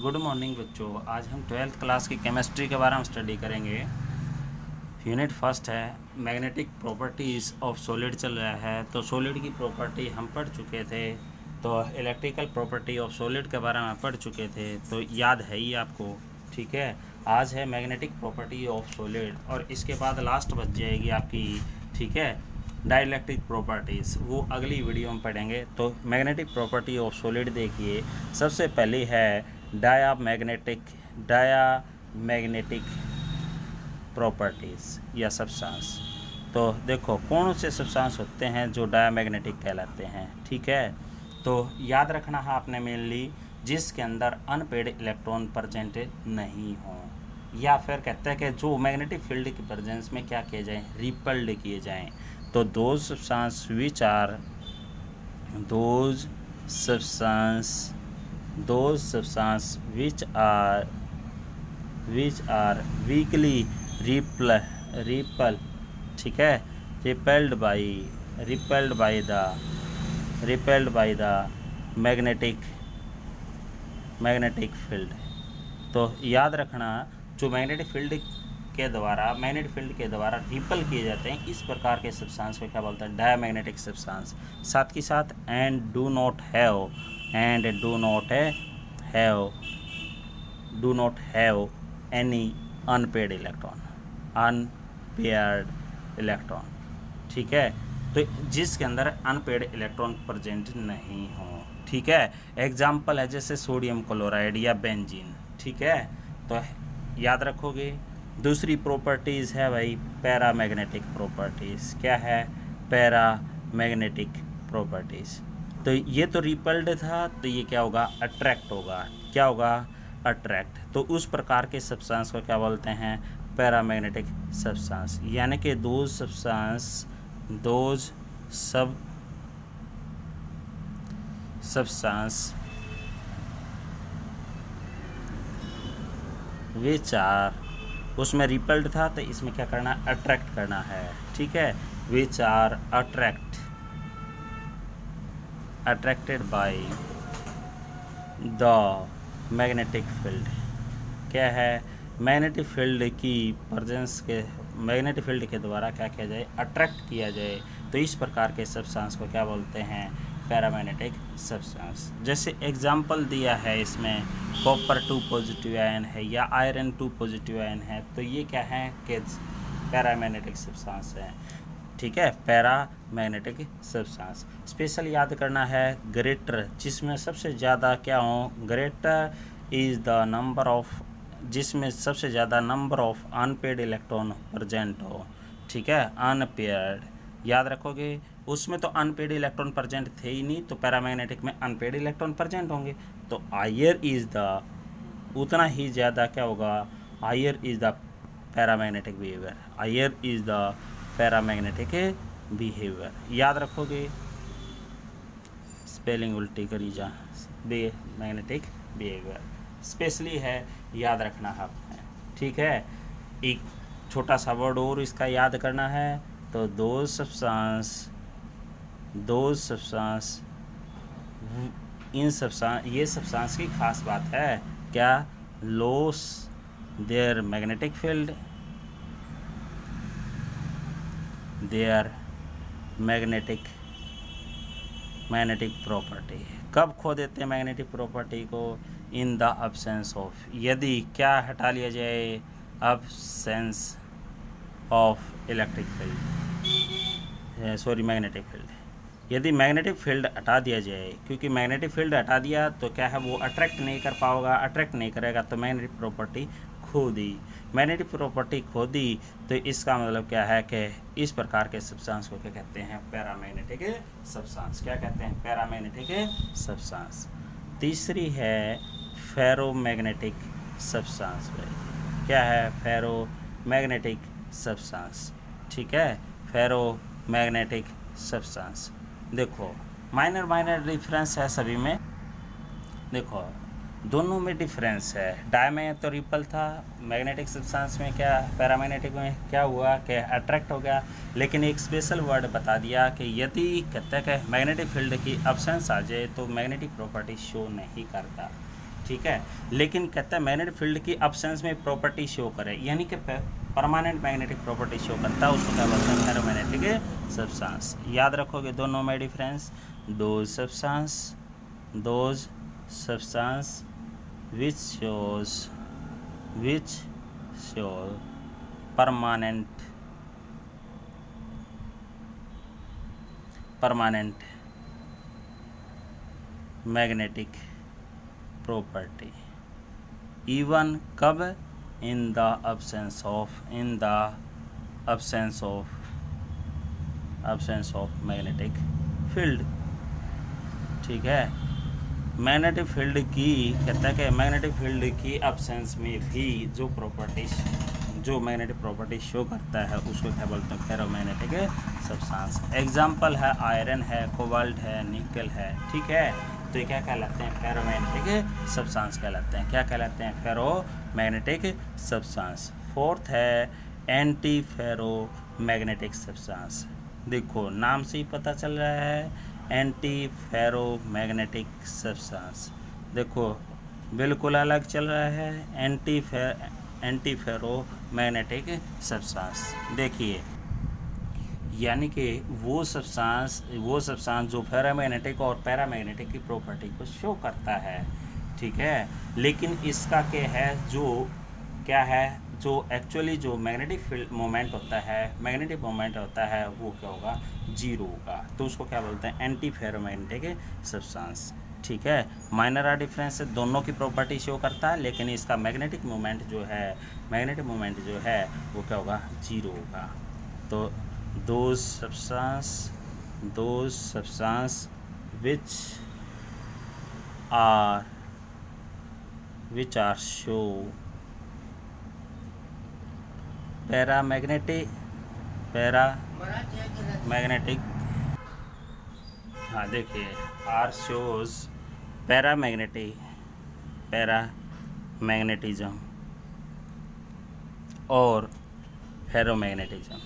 Good morning बच्चों। आज हम 12th क्लास की केमिस्ट्री के बारे में स्टडी करेंगे। यूनिट फर्स्ट है मैग्नेटिक प्रॉपर्टीज़ ऑफ सॉलिड चल रहा है। तो सॉलिड की प्रॉपर्टी हम पढ़ चुके थे, तो इलेक्ट्रिकल प्रॉपर्टी ऑफ सॉलिड के बारे में पढ़ चुके थे, तो याद है ही आपको। ठीक है, आज है मैग्नेटिक प्रॉपर्टी ऑफ सॉलिड और इसके बाद लास्ट बच जाएगी आपकी, ठीक है, डाइलेक्ट्रिक प्रॉपर्टीज़, वो अगली वीडियो में पढ़ेंगे। तो मैग्नेटिक प्रॉपर्टी ऑफ सॉलिड देखिए, सबसे पहली है डायामैग्नेटिक प्रॉपर्टीज़ या सब्सटेंस। तो देखो कौन से सब्सटेंस होते हैं जो डायामैग्नेटिक कहलाते हैं। ठीक है, तो याद रखना है आपने मेनली जिसके अंदर अनपेड इलेक्ट्रॉन प्रेजेंट नहीं हो, या फिर कहते हैं कि जो मैग्नेटिक फील्ड की प्रेजेंस में क्या किए जाएं, रिपल्ड किए जाएं। तो those substance which are weakly repel, ठीक है, repelled by the magnetic field। तो याद रखना जो मैग्नेटिक फील्ड के द्वारा रिपल किए जाते हैं, इस प्रकार के सब्सटेंस को क्या बोलते हैं, डायमैग्नेटिक सब्सटेंस। साथ ही साथ and do not have any unpaired electron. ठीक है, तो जिसके अंदर अनपेड इलेक्ट्रॉन प्रेजेंट नहीं हो। ठीक है, एग्जाम्पल है जैसे सोडियम क्लोराइड या बेंजीन। ठीक है, तो याद रखोगे। दूसरी प्रॉपर्टीज़ है भाई पैरामैग्नेटिक प्रॉपर्टीज़। क्या है, पैरामैग्नेटिक प्रॉपर्टीज़। तो ये तो रिपल्ड था, तो ये क्या होगा, अट्रैक्ट होगा। क्या होगा, अट्रैक्ट। तो उस प्रकार के सब्सटेंस को क्या बोलते हैं, पैरामैग्नेटिक सब्सटेंस। यानी कि दोज सब्सटेंस विच आर, उसमें रिपल्ड था तो इसमें क्या करना, अट्रैक्ट करना है। ठीक है, which are attracted by the magnetic field. क्या है, मैग्नेटिक फील्ड के द्वारा क्या किया जाए, अट्रैक्ट किया जाए। तो इस प्रकार के सब्सटेंस को क्या बोलते हैं, पैरामैग्नेटिक सब्सटेंस। जैसे एग्जांपल दिया है इसमें कॉपर 2 पॉजिटिव आयन है या आयरन 2 पॉजिटिव आयन है, तो ये क्या है कि पैरामैग्नेटिक सब्सटेंस है। ठीक है, पैरामैग्नेटिक सब्सटेंस। स्पेशल याद करना है ग्रेटर, जिसमें सबसे ज़्यादा क्या हो, greater is the number of, जिसमें सबसे ज़्यादा number of unpaired electron present हो। ठीक है, अनपेयर्ड याद रखोगे। उसमें तो अनपेड इलेक्ट्रॉन प्रेजेंट थे ही नहीं, तो पैरामैग्नेटिक में अनपेड इलेक्ट्रॉन प्रेजेंट होंगे। तो हायर इज़ द, उतना ही ज़्यादा क्या होगा, higher is the paramagnetic behaviour. याद रखोगे, स्पेलिंग उल्टी करी जा, मैग्नेटिक बिहेवियर स्पेशली है, याद रखना है आपने। ठीक है, एक छोटा सा वर्ड और इसका याद करना है, तो दोज सब्सटेंस ये सब्सटेंस की खास बात है क्या, lose their magnetic field, their magnetic property. कब खो देते हैं मैग्नेटिक प्रॉपर्टी को, इन द अब्सेंस ऑफ, यदि क्या हटा लिया जाए, absence of electric field, sorry magnetic field. यदि मैग्नेटिक फील्ड हटा दिया जाए, क्योंकि मैग्नेटिक फील्ड हटा दिया तो क्या है, वो अट्रैक्ट नहीं कर पाओगा, अट्रैक्ट नहीं करेगा तो मैग्नेटिक प्रॉपर्टी खो दी। मैग्नेटिक प्रॉपर्टी खो दी तो इसका मतलब क्या है कि इस प्रकार के सब्सटेंस को क्या कहते हैं, पैरामैग्नेटिक सब्सटेंस। क्या कहते हैं, पैरामैग्नेटिक सब्सटेंस। तीसरी है फेरोमैग्नेटिक सब्सटेंस। क्या है, फेरोमैग्नेटिक सब्सटेंस। ठीक है, फेरोमैग्नेटिक सब्सटेंस। देखो माइनर डिफरेंस है सभी में। देखो दोनों में डिफरेंस है। डाय में तो रिपल था, मैग्नेटिक सब्सटेंस में क्या, पैरामैग्नेटिक में क्या हुआ कि अट्रैक्ट हो गया। लेकिन एक स्पेशल वर्ड बता दिया कि यदि कहते हैं कि मैग्नेटिक फील्ड की एब्सेंस आ जाए तो मैग्नेटिक प्रॉपर्टी शो नहीं करता। ठीक है। लेकिन कहता है मैग्नेटिक फील्ड की अब्सेंस में प्रॉपर्टी शो करे, यानी कि परमानेंट मैग्नेटिक प्रॉपर्टी शो करता है, उसको क्या बोलते हैं, फेरोमैग्नेटिक सब्सटेंस। याद रखोगे दोनों my dear friends, those substance which show permanent magnetic property even कब, in the absence of magnetic field। ठीक है, मैग्नेटिक फील्ड की कहता है कि मैग्नेटिक फील्ड की अब्सेंस में भी जो मैग्नेटिक प्रॉपर्टी शो करता है उसको क्या बोलते हैं, फेरोमैग्नेटिक सब्सटेंस। एग्जांपल है आयरन है, कोबाल्ट है, निकल है, ठीक है। तो ये क्या कहलाते हैं, फेरोमैग्नेटिक सब्सटेंस कहलाते हैं। क्या कहलाते हैं, फेरोमैग्नेटिक सब्सटेंस। फोर्थ है एंटी फेरोमैग्नेटिक सब्सटेंस। देखो नाम से ही पता चल रहा है, एंटी फेरोमैग्नेटिक सब्सटेंस। देखो बिल्कुल अलग चल रहा है, एंटी फेरोमैग्नेटिक सब्सटेंस। देखिए यानी कि वो सब्सटेंस जो फेरोमैग्नेटिक और पैरामैग्नेटिक की प्रॉपर्टी को शो करता है, ठीक है। लेकिन इसका क्या है, जो एक्चुअली जो मैग्नेटिक फील्ड मोमेंट होता है वो क्या होगा, जीरो होगा। तो उसको क्या बोलते हैं, एंटी फेरोमैग्नेटिक सब्सटेंस। ठीक है, माइनर आर डिफरेंस से दोनों की प्रॉपर्टी शो करता है, लेकिन इसका मैग्नेटिक मोमेंट जो है वो क्या होगा, जीरो होगा। तो those substance which are show paramagnetic हाँ देखिए, आर शोज पैरामैग्नेटिज्म और ferromagnetism.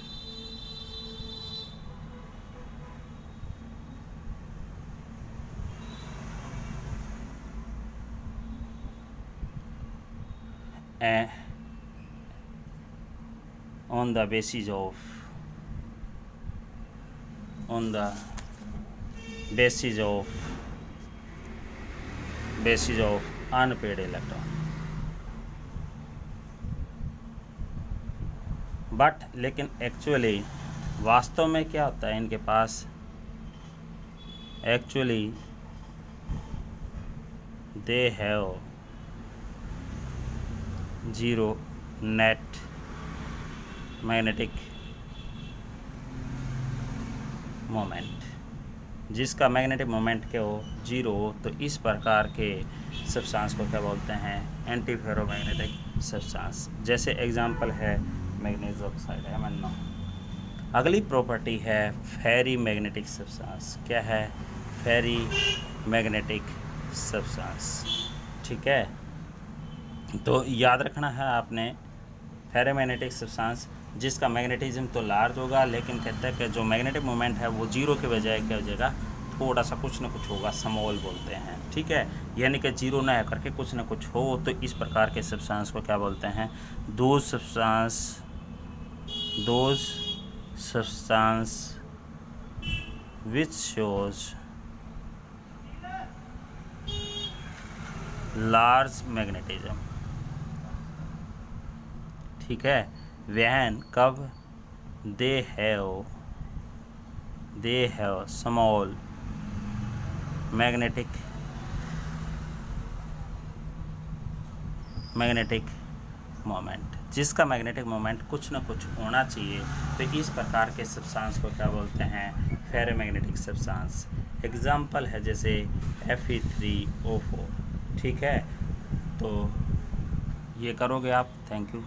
on the basis of unpaired electron। But लेकिन एक्चुअली वास्तव में क्या होता है, इनके पास actually they have zero net magnetic moment, जिसका मैग्नेटिक मोमेंट क्या हो, जीरो हो। तो इस प्रकार के सब्सटेंस को क्या बोलते हैं, एंटी फेरोमैग्नेटिक सब्सटेंस। जैसे एग्जांपल है मैग्नीशियम ऑक्साइड है, मानो। अगली प्रॉपर्टी है फेरी मैग्नेटिक सब्सटेंस। क्या है, फेरी मैग्नेटिक सब्सटेंस। ठीक है, तो याद रखना है आपने, फेरोमैग्नेटिक सब्सटेंस जिसका मैग्नेटिज्म तो लार्ज होगा, लेकिन कहता है कि जो मैग्नेटिक मोमेंट है वो जीरो के बजाय क्या हो जाएगा, थोड़ा सा कुछ ना कुछ होगा, स्मॉल बोलते हैं। ठीक है, यानी कि जीरो ना है करके कुछ ना कुछ हो, तो इस प्रकार के सब्सटेंस को क्या बोलते हैं, those substance which shows large magnetism. ठीक है, वैन कब, they have small magnetic moment, जिसका मैग्नेटिक मोमेंट कुछ ना कुछ होना चाहिए। तो इस प्रकार के सब्सटेंस को क्या बोलते हैं, फेरोमैग्नेटिक सब्सटेंस। एग्जाम्पल है जैसे Fe3O4। ठीक है, तो ये करोगे आप। Thank you.